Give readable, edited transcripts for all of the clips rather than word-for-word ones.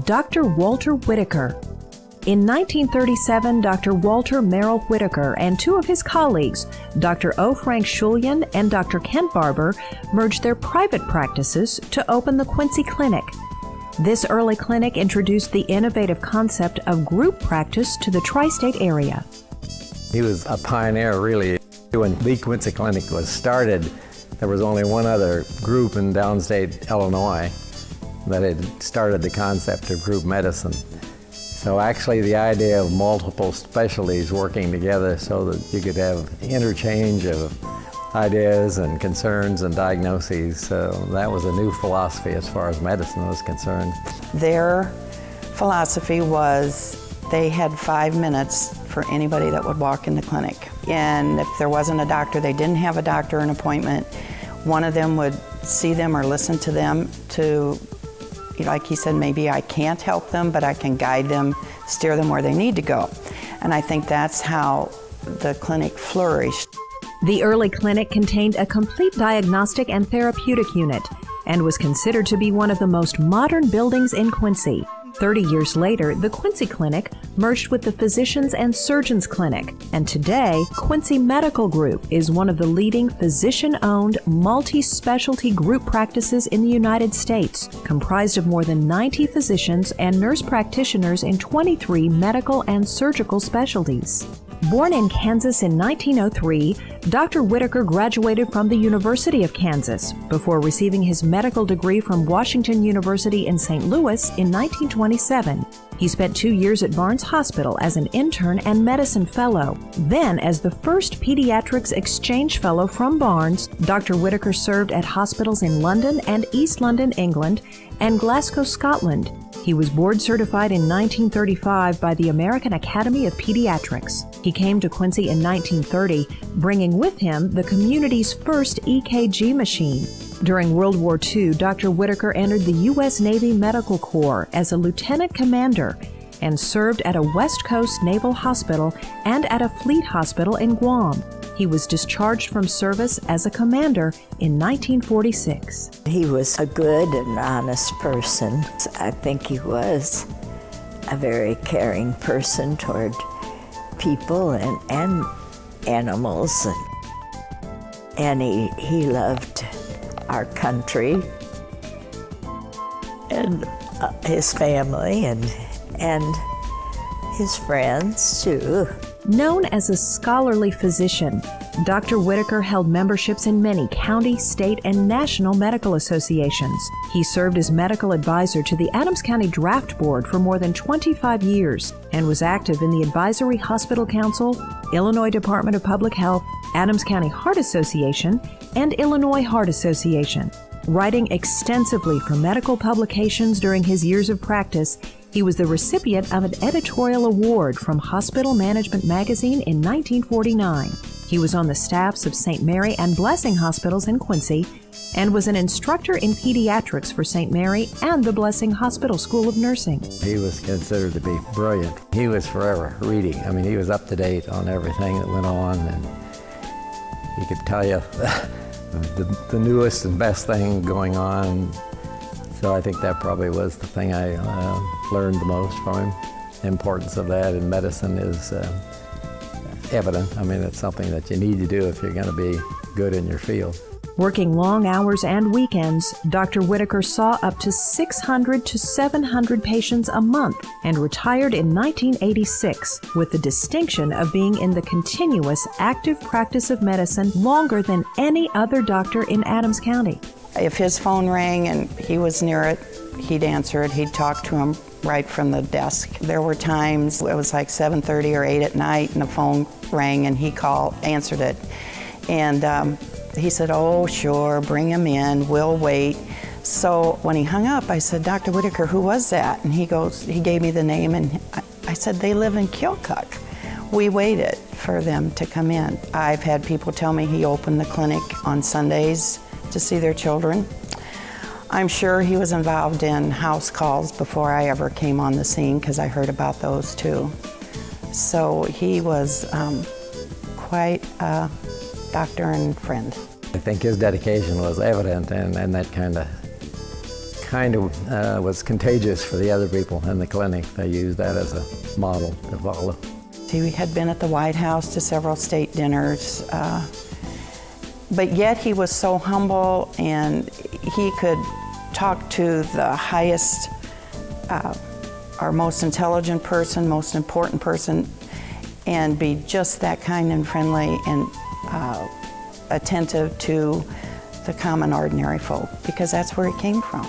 Dr. Walter Whitaker. In 1937, Dr. Walter Merrill Whitaker and two of his colleagues, Dr. O. Frank Schulien and Dr. Kent Barber, merged their private practices to open the Quincy Clinic. This early clinic introduced the innovative concept of group practice to the tri-state area. He was a pioneer, really. When the Quincy Clinic was started, there was only one other group in downstate Illinois that had started the concept of group medicine. So actually the idea of multiple specialties working together so that you could have interchange of ideas and concerns and diagnoses, so that was a new philosophy as far as medicine was concerned. Their philosophy was they had 5 minutes for anybody that would walk in the clinic. And if there wasn't a doctor, they didn't have a doctor an appointment, one of them would see them or listen to them to, like he said, maybe I can't help them, but I can guide them, steer them where they need to go. And I think that's how the clinic flourished. The early clinic contained a complete diagnostic and therapeutic unit and was considered to be one of the most modern buildings in Quincy. 30 years later, the Quincy Clinic merged with the Physicians and Surgeons Clinic, and today, Quincy Medical Group is one of the leading physician-owned, multi-specialty group practices in the United States, comprised of more than 90 physicians and nurse practitioners in 23 medical and surgical specialties. Born in Kansas in 1903, Dr. Whitaker graduated from the University of Kansas before receiving his medical degree from Washington University in St. Louis in 1927. He spent 2 years at Barnes Hospital as an intern and medicine fellow. Then, as the first pediatrics exchange fellow from Barnes, Dr. Whitaker served at hospitals in London and East London, England, and Glasgow, Scotland. He was board certified in 1935 by the American Academy of Pediatrics. He came to Quincy in 1930, bringing with him the community's first EKG machine. During World War II, Dr. Whitaker entered the U.S. Navy Medical Corps as a lieutenant commander and served at a West Coast Naval Hospital and at a fleet hospital in Guam. He was discharged from service as a commander in 1946. He was a good and honest person. I think he was a very caring person toward people and animals. And he loved our country and his family and his friends too. Known as a scholarly physician, Dr. Whitaker held memberships in many county, state, and national medical associations. He served as medical advisor to the Adams County Draft Board for more than 25 years and was active in the Advisory Hospital Council, Illinois Department of Public Health, Adams County Heart Association, and Illinois Heart Association. Writing extensively for medical publications during his years of practice, he was the recipient of an editorial award from Hospital Management Magazine in 1949. He was on the staffs of St. Mary and Blessing Hospitals in Quincy and was an instructor in pediatrics for St. Mary and the Blessing Hospital School of Nursing. He was considered to be brilliant. He was forever reading. I mean, he was up to date on everything that went on, and he could tell you the newest and best thing going on. So I think that probably was the thing I learned the most from him. The importance of that in medicine is evident. I mean, it's something that you need to do if you're going to be good in your field. Working long hours and weekends, Dr. Whitaker saw up to 600 to 700 patients a month and retired in 1986 with the distinction of being in the continuous active practice of medicine longer than any other doctor in Adams County. If his phone rang and he was near it, he'd answer it. He'd talk to him right from the desk. There were times it was like 7:30 or 8 at night and the phone rang and he answered it. And he said, "Oh, sure, bring him in, we'll wait." So when he hung up, I said, "Dr. Whitaker, who was that?" And he gave me the name, and I said, "They live in Keokuk." We waited for them to come in. I've had people tell me he opened the clinic on Sundays to see their children. I'm sure he was involved in house calls before I ever came on the scene, because I heard about those too. So he was quite a doctor and friend. I think his dedication was evident, and that kind of kind of was contagious for the other people in the clinic. They used that as a model to follow. He had been at the White House to several state dinners, but yet he was so humble, and he could talk to the highest, our most intelligent person, most important person, and be just that kind and friendly and attentive to the common ordinary folk, because that's where it came from.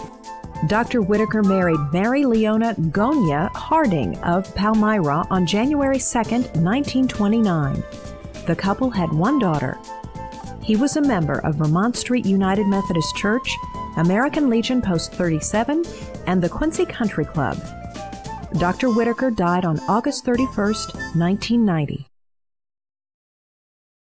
Dr. Whitaker married Mary Leona Gonya Harding of Palmyra on January 2nd, 1929. The couple had one daughter. He was a member of Vermont Street United Methodist Church, American Legion Post 37, and the Quincy Country Club. Dr. Whitaker died on August 31st, 1990.